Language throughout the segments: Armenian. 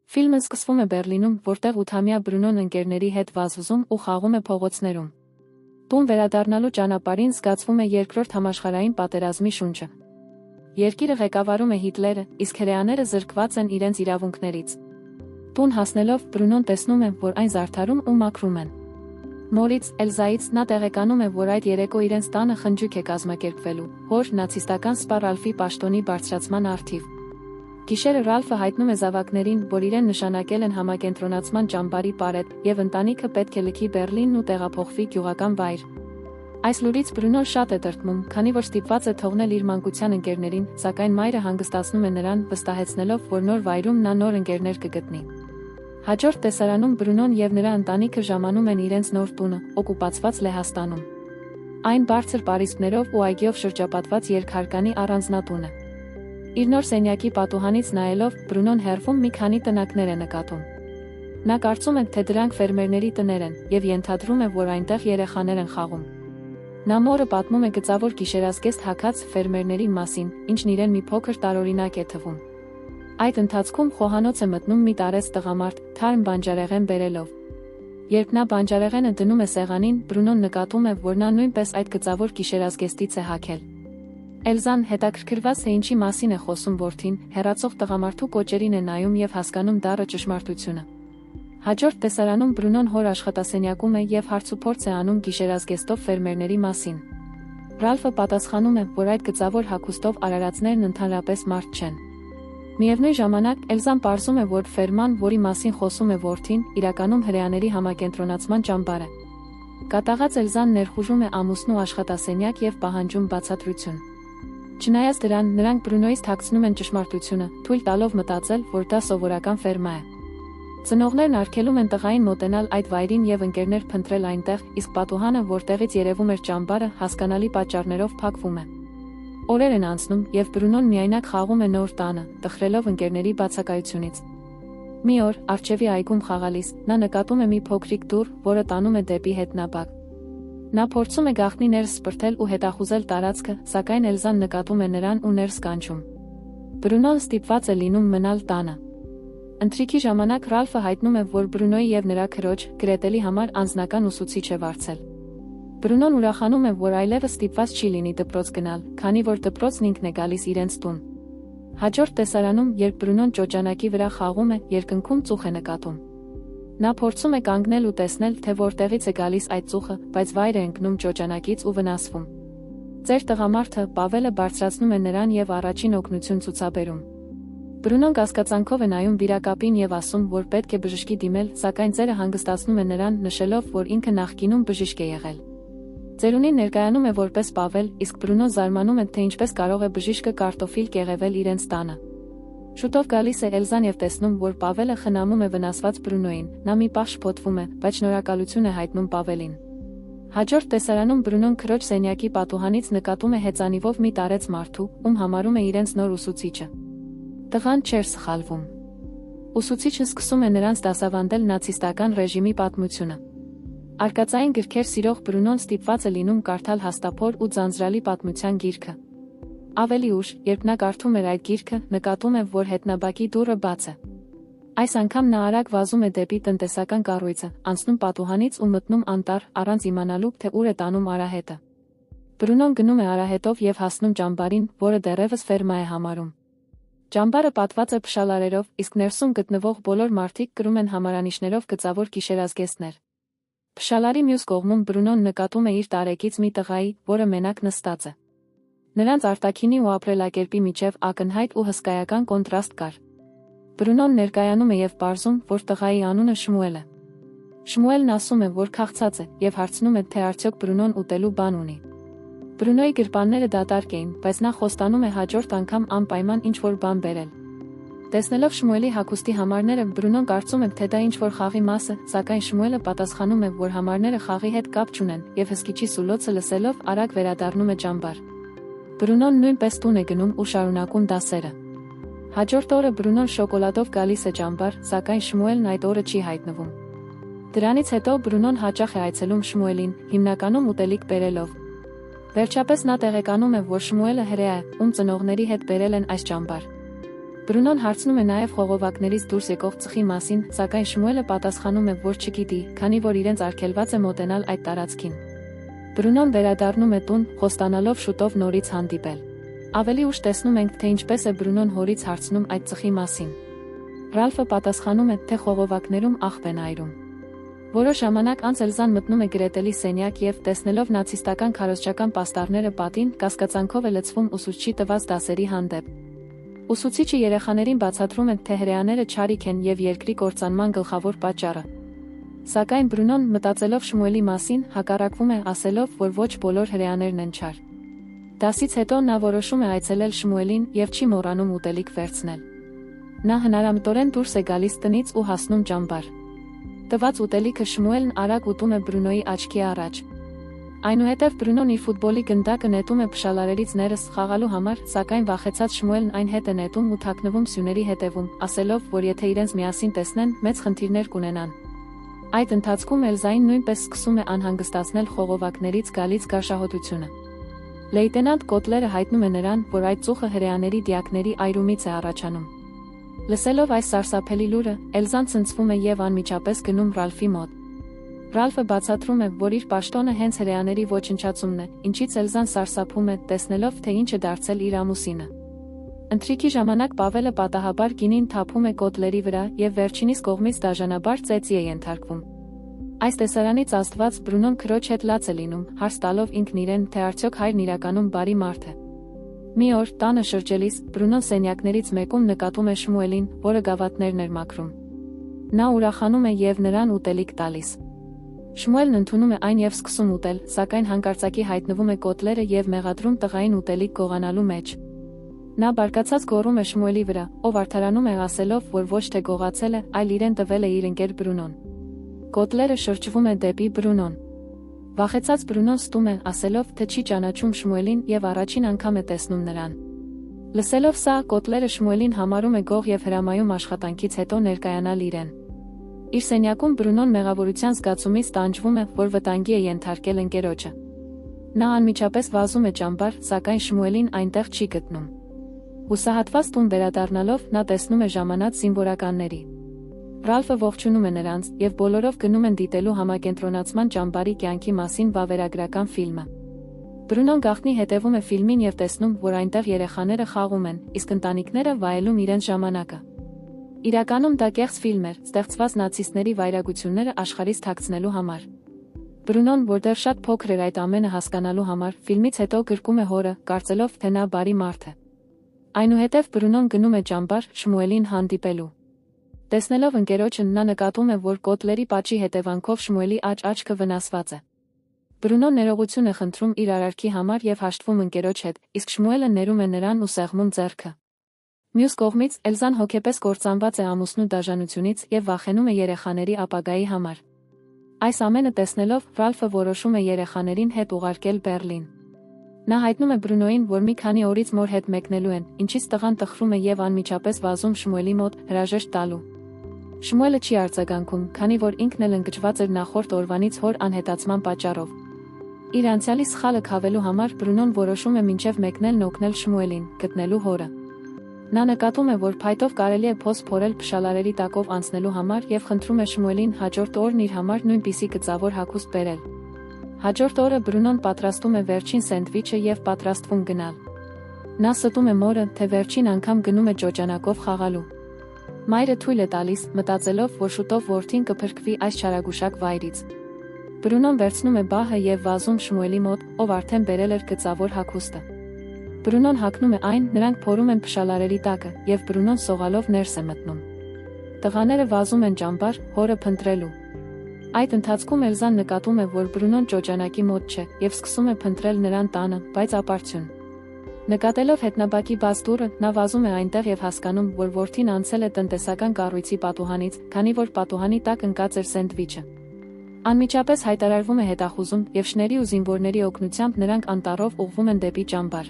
Ֆիլմը սկսվում է Բեռլինում, որտեղ 8-ամյա Բրունոն ընկերների հետ վազվզում ու խաղում է փողոցներում։ Տուն վերադառնալու ճանապարհին զգացվում է Երկրորդ համաշխարհային պատերազմի շունչը։ Երկիրը ղեկավարում է Հիտլերը, իսկ հրեաները զրկված են իրենց իրավունքներից։ Տուն հասնելով Բրունոն տեսնում է, որ այն զարդարում ու մաքրում են։ Նորից Էլզայից նա տեղեկանում է, որ այդ երեկո իրենց տանը խնջույք է կազմակերպվելու, հոր նացիստական սպա Ռալֆի պաշտոնի բարձրացման առթիվ։ Գիշերը Ռալֆը հայտնում է զավակներին, որ իրեն նշանակել են համակենտրոնացման ճամբարի պարետ, եւ ընտանիքը պետք է լքի Բեռլինն ու տեղափոխվի գյուղական վայր։ Այս լուրից Բրունոն շատ է տրտմում, քանի որ ստիպված է թողնել իր մանկության ընկերներին, սակայն մայրը հանգստացնում է նրան, վստահեցնելով, որ նոր վայրում նա նոր ընկերներ կգտնի։ Հաջորդ տեսարանում Բրունոն եւ նրա ընտանիքը ժամանում են իրենց նոր տունը, օկուպացված Լեհաստանում։ Այն բարձր պարիսպներով ու այգիով շրջապատված երկհարկանի առանձնատուն է։ Իր նոր սենյակի պատուհանից նայելով Բրունոն հեռվում մի քանի տնակներ է նկատում։ Նա կարծում է, թե դրանք ֆերմերների տներ են, եւ ենթադրում է, որ այնտեղ երեխաներ են խաղում։ Նա մորը պատմում է գծավոր գիշերազգեստ հագած ֆերմերների մասին, ինչն իրեն մի փոքր տարօրինակ է թվում։ Այդ ընթացքում խոհանոց է մտնում մի տարեց տղամարդ, թարմ բանջարեղեն բերելով։ Երբ նա բանջարեղենը դնում է սեղանին, Բրունոն նկատում է, որ նա նույնպես այդ գծավոր գիշերազգեստից է հագել։ Էլզան հետաքրքրված թե ինչի մասին է խոսում որդին, հեռացող տղամարդու կոճերին է նայում եւ հասկանում դառը ճշմարտությունը։ Հաջորդ տեսարանում Բրունոն հոր աշխատասենյակում է եւ հարցուփորձ է անում գիշերազգեստով ֆերմերների մասին։ Ռալֆը պատասխանում է, որ այդ գծավոր հագուստով արարածներն ընդհանրապես մարդ չեն։ Միևնույն ժամանակ Էլզան պարզում է, որ ֆերման, որի մասին խոսում է որդին, իրականում հրեաների համակենտրոնացման ճամբար է։ Կատաղած Էլզան ներխուժում է ամուսնու աշխատասենյակ եւ պահանջում բացատրություն։ Չնայած դրան, նրանք Բրունոյից թաքցնում են ճշմարտությունը, թույլ տալով մտածել, որ դա սովորական ֆերմա է։ Ծնողներն արգելում են տղային մոտենալ այդ վայրին եւ ընկերներ փնտրել այնտեղ, իսկ պատուհանը, որտեղից երևում էր ճամբարը, հասկանալի պատճառներով փակվում է։ Օրեր են անցնում, եւ Բրունոն միայնակ խաղում է նոր տանը, տխրելով ընկերների բացակայությունից։ Մի օր, առջևի այգում խաղալիս, նա նկատում է մի փոքրիկ դուռ, որը տանում է դեպի հետնաբակ։ Նա փորձում է գաղտնի ներս սպրտել ու հետախուզել տարածքը, սակայն Էլզան նկատում է նրան ու ներս կանչում։ Բրունոն ստիպված է լինում մնալ տանը։ Ընթրիքի ժամանակ Ռալֆը հայտնում է, որ Բրունոյի եւ նրա քրոջ Գրետելի համար անձնական ուսուցիչ է վարձել։ Բրունոն ուրախանում է, որ այլևս ստիպված չի լինի դպրոց գնալ, քանի որ դպրոցն ինքն է գալիս իրենց տուն։ Հաջորդ տեսարանում, երբ Բրունոն ճոճանակի վրա խաղում է, երկնքում ծուխ է նկատում։ Նա փորձում է կանգնել ու տեսնել, թե որտեղից է գալիս այդ ծուխը, բայց վայր է ընկնում ճոճանակից ու վնասվում։ Ձեր տղամարդը, Պավելը բարձրացնում է նրան եւ առաջին օգնություն ցուցաբերում։ Բրունոն կասկածանքով է նայում վիրակապին եւ ասում, որ պետք է բժշկի դիմել, սակայն ծերը հանգստացնում է նրան, նշելով, որ ինքը նախկինում բժիշկ է եղել։ Ծերունին ներկայանում է որպես Պավել, իսկ Բրունոն զարմանում է, թե ինչպես կարող է բժիշկը կարտոֆիլ կեղևել իրենց տանը։ Շուտով գալիս է Էլզան եւ տեսնում, որ Պավելը խնամում է վնասված Բրունոյին, նա մի պահ շփոթվում է, բայց շնորհակալություն է հայտնում Պավելին։ Հաջորդ տեսարանում Բրունոն քրոջ սենյակի պատուհանից նկատում է հեծանիվով մի տարեց մարդու, ում համարում է իրենց նոր ուսուցիչը։ Տղան չէր սխալվում։ Ուսուցիչը սկսում է նրանց դասավանդել նացիստական ռեժիմի պատմությունը։ Արկածային գրքեր սիրող Բրունոն ստիպված է լինում կարդալ հաստափոր ու ձանձրալի պատմության գիրքը։ Ավելի ուշ, երբ նա կարդում էր այդ գիրքը, նկատում է, որ հետնաբակի դուռը բաց է։ Այս անգամ նա արագ վազում է դեպի տնտեսական կառույցը, անցնում պատուհանից ու մտնում անտառ, առանց իմանալու, թե ուր է տանում արահետը։ Բրունոն գնում է արահետով եւ հասնում ճամբարին, որը դեռևս ֆերմա է համարում։ Ճամբարը պատված է փշալարերով, իսկ ներսում գտնվող բոլոր մարդիկ կրում են համարանիշներով գծավոր գիշերազգեստներ։ Փշալարի մյուս կողմում Բրունոն նկատում է իր տարեկից մի տղայի, որը մենակ նստած է։ Նրանց արտաքինի ու ապրելակերպի միջև ակնհայտ ու հսկայական կոնտրաստ կար։ Բրունոն ներկայանում է եւ պարզում, որ տղայի անունը Շմուել է։ Շմուելն ասում է, որ քաղցած է, եւ հարցնում է, թե արդյոք Բրունոն ուտելու բան ունի։ Բրունոյի գրպանները դատարկ էին, բայց նա խոստանում է հաջորդ անգամ անպայման ինչ-որ բան բերել։ Տեսնելով Շմուելի հագուստի համարները, Բրունոն կարծում է, թե դա ինչ-որ խաղի մաս է, սակայն Շմուելը պատասխանում է, որ համարները խաղի հետ կապ չունեն, եւ հսկիչի սուլոցը լսելով արագ վերադառնում է ճամբար։ Բրունոն նույնպես տուն է գնում ու շարունակում դասերը։ Հաջորդ օրը Բրունոն շոկոլադով գալիս է ճամբար, սակայն Շմուելն այդ օրը չի հայտնվում։ Դրանից հետո Բրունոն հաճախ է այցելում Շմուելին, հիմնականում ուտելիք բերելով։ Վերջապես նա տեղեկանում է, որ Շմուելը հրեա է, ում ծնողների հետ բերել են այս ճամբար։ Բրունոն հարցնում է նաև խողովակներից դուրս եկող ծխի մասին, սակայն Շմուելը պատասխանում է, որ չգիտի, քանի որ իրենց արգելված է մոտենալ այդ տարածքին։ Բրունոն վերադառնում է տուն, խոստանալով շուտով նորից հանդիպել։ Ավելի ուշ տեսնում ենք, թե ինչպես է Բրունոն հորից հարցնում այդ ծխի մասին։ Ռալֆը պատասխանում է, թե խողովակներում աղբ են այրում։ Որոշ ժամանակ անց Էլզան մտնում է Գրետելի սենյակ և, տեսնելով նացիստական քարոզչական պաստառները պատին, կասկածանքով է լցվում ուսուցչի տված դասերի հանդեպ։ Ուսուցիչը երեխաներին բացատրում է, թե հրեաները չարիք են և երկրի կործանման գլխավոր պատճառը։ Սակայն Բրունոն, մտածելով Շմուելի մասին, հակառակվում է, ասելով, որ ոչ բոլոր հրեաներն են չար։ Դասից հետո նա որոշում է այցելել Շմուելին և չի մոռանում ուտելիք վերցնել։ Նա հնարամտորեն դուրս է գալիս տնից ու հասնում ճամբար։ Տված ուտելիքը Շմուելն արագ ուտում է Բրունոյի աչքի առաջ։ Այնուհետև Բրունոն իր ֆուտբոլի գնդակը նետում է փշալարերից ներս խաղալու համար, սակայն վախեցած Շմուելն այն հետ է նետում ու թաքնվում սյուների հետևում, ասելով, որ եթե իրենց միասին տեսնեն, մեծ խնդիրներ կունենան։ Այդ ընթացքում Էլզային նույնպես սկսում է անհանգստացնել խողովակներից գալից գարշահոտությունը։ Լեյտենանտ Կոտլերը հայտնում է նրան, որ այդ ծուխը հրեաների դիակների այրումից է առաջանում։ Լսելով այս սարսափելի լուրը, Էլզան ցնցվում է և անմիջապես գնում Ռալֆի մոտ։ Ռալֆը բացատրում է, որ իր պաշտոնը հենց հրեաների ոչնչացումն է, ինչից Էլզան սարսափում է, տեսնելով, թե ինչ է դարձել իր ամուսինը։ Ընթրիքի ժամանակ Պավելը պատահաբար գինին թափում է Կոտլերի վրա և վերջինիս կողմից դաժանաբար ծեծի է ենթարկվում։ Այս տեսարանից ազդված Բրունոն քրոջ հետ լաց է լինում, հարց տալով ինքն իրեն, թե արդյոք հայրն իրականում բարի մարդ է։ Մի օր, տանը շրջելիս, Բրունոն սենյակներից մեկում նկատում է Շմուելին, որը գավաթներն էր մաքրում։ Նա ուրախանում է և նրան ուտելիք տալիս։ Շմուելն ընդունում է այն և սկսում ուտել, սակայն հանկարծակի հայտնվում է Կոտլերը և մեղադրում տղային ուտելիք գողանալու մեջ։ Նա բարկացած գոռում է Շմուելի վրա, ով արդարանում է ասելով, որ ոչ թե գողացել է, այլ իրեն տվել է իր ընկեր Բրունոն։ Կոտլերը շրջվում է դեպի Բրունոն։ Վախեցած Բրունոն ստում է, ասելով, թե չի ճանաչում Շմուելին և առաջին անգամ է տեսնում նրան։ Լսելով սա, Կոտլերը Շմուելին համարում է գող և հրամայում աշխատանքից հետո ներկայանալ իրեն։ Իր սենյակում Բրունոն մեղավորության զգացումից տանջվում է, որ վտանգի է ենթարկել ընկերոջը։ Նա անմիջապես վազում է ճամբար, սակայն Շմուելին այնտեղ չի գտնում։ Հուսահատված տուն վերադառնալով, նա տեսնում է ժամանած զինվորականների։ Ռալֆը ողջունում է նրանց, և բոլորով գնում են դիտելու համակենտրոնացման ճամբարի կյանքի մասին վավերագրական ֆիլմը։ Բրունոն գաղտնի հետևում է ֆիլմին և տեսնում, որ այնտեղ երեխաները խաղում են, իսկ ընտանիքները վայելում իրենց ժամանակը։ Իրականում դա կեղծ ֆիլմ էր, ստեղծված նացիստների վայրագությունները աշխարհից թաքցնելու համար։ Բրունոն, որ դեռ շատ փոքր էր այդ ամենը հասկանալու համար, ֆիլմից հետո գրկում է հորը, կարծելով, թե նա բարի մարդ է։ Այնուհետև Բրունոն գնում է ճամբար Շմուելին հանդիպելու։ Տեսնելով ընկերոջը, նա նկատում է, որ Կոտլերի պատժի հետևանքով Շմուելի աչքը վնասված է։ Բրունոն ներողություն է խնդրում իր արարքի համար և հաշտվում ընկերոջ հետ, իսկ Շմուելը ներում է նրան ու սեղմում ձեռքը։ Մյուս կողմից, Էլզան հոգեպես կործանված է ամուսնու դաժանությունից և վախենում է երեխաների ապագայի համար։ Այս ամենը տեսնելով, Ռալֆը որոշում է երեխաներին հետ ուղարկել Բեռլին։ Նա հայտնում է Բրունոյին, որ մի քանի օրից մոր հետ մեկնելու են, ինչից տղան տխրում է և անմիջապես վազում Շմուելի մոտ, հրաժեշտ տալու։ Շմուելը չի արձագանքում, քանի որ ինքն էլ ընկճված էր նախորդ օրվանից հոր անհետացման պատճառով։ Իր անցյալի սխալը քավելու համար Բրունոն որոշում է մինչև մեկնելն օգնել Շմուելին, գտնելու հորը։ Նա նկատում է, որ փայտով կարելի է փոս փորել փշալարերի տակով անցնելու համար և խնդրում է Շմուելին հաջորդ օրն իր համար նույնպիսի գծավոր հագուստ բերել։ Հաջորդ օրը Բրունոն պատրաստում է վերջին սենդվիչը և պատրաստվում գնալ։ Նա ստում է մորը, թե վերջին անգամ գնում է ճոճանակով խաղալու։ Մայրը թույլ է տալիս, մտածելով, որ շուտով որդին կփրկվի այս չարագուշակ վայրից։ Բրունոն վերցնում է բահը և վազում Շմուելի մոտ, ով արդեն բերել էր գծավոր հագուստը։ Բրունոն հագնում է այն, նրանք փորում են փշալարերի տակը, և Բրունոն սողալով ներս է մտնում։ Տղաները վազում են ճամբար, հորը փնտրելու։ Այդ ընթացքում Էլզան նկատում է, որ Բրունոն ճոճանակի մոտ չէ, և սկսում է փնտրել նրան տանը, բայց ապարդյուն։ Նկատելով հետնաբակի բաց դուռը, նա վազում է այնտեղ և հասկանում, որ որդին անցել է տնտեսական կառույցի պատուհանից, քանի որ պատուհանի տակ ընկած էր սենդվիչը։ Անմիջապես հայտարարվում է հետախուզում, և շների ու զինվորների օգնությամբ նրանք անտառով ուղղվում են դեպի ճամբար։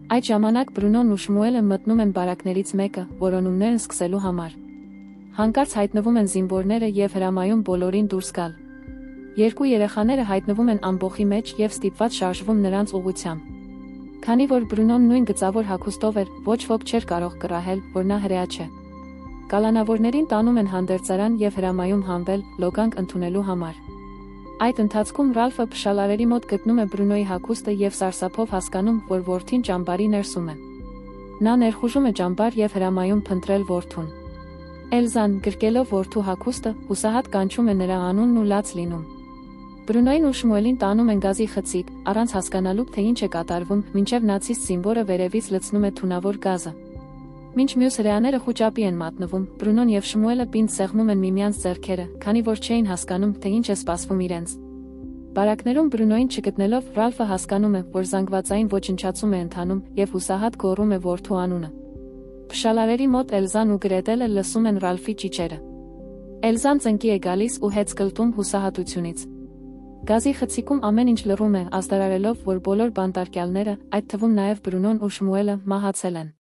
Այդ ժամանակ Բրունոն ու Շմուելը մտնում են բարակներից մեկը, որոնումներն սկսելու համար։ Հանկարծ հայտնվում են զինվորները և հրամայում բոլորին դուրս գալ։ Երկու երեխաները հայտնվում են ամբոխի մեջ և ստիպված շարժվում նրանց ուղղությամբ։ Քանի որ Բրունոն նույն գծավոր հագուստով էր, ոչ ոք չէր կարող կռահել, որ նա հրեա չէ։ Կալանավորներին տանում են հանդերձարան եւ հրամայում հանվել, լոգանք ընդունելու համար։ Այդ ընթացքում Ռալֆը փշալարերի մոտ գտնում է Բրունոյի հագուստը եւ սարսափով հասկանում, որ որդին ճամբարի ներսում է։ Նա ներխուժում է ճամբար եւ հրամայում փնտրել որդուն։ Էլզան, գրկելով որդու հագուստը, հուսահատ կանչում է նրա անունն ու լաց լինում։ Բրունոյին ու Շմուելին տանում են գազի խցիկ, առանց հասկանալու, թե ինչ է կատարվում, մինչև նացիստ զինվորը վերևից լցնում է թունավոր գազը։ Մինչ մյուս հրեաները խուճապի են մատնվում, Բրունոն եւ Շմուելը պինդ սեղմում են միմյանց ձեռքերը, քանի որ չէին հասկանում, թե ինչ է սպասվում իրենց։ Բարակներում Բրունոյին չգտնելով, Ռալֆը հասկանում է, որ զանգվածային ոչնչացում է ընթանում եւ հուսահատ գոռում է որդու անունը։ Փշալարերի մոտ Էլզան ու Գրետելը լսում են Ռալֆի ճիչերը։ Էլզան ծնկի է գալիս ու հեծկլտում հուսահատությունից։ Գազի խցիկում ամեն ինչ լռում է, ազդարարելով, որ բոլոր բանտարկյալները, այդ թվում նաև Բրունոն ու Շմուելը, մահացել են։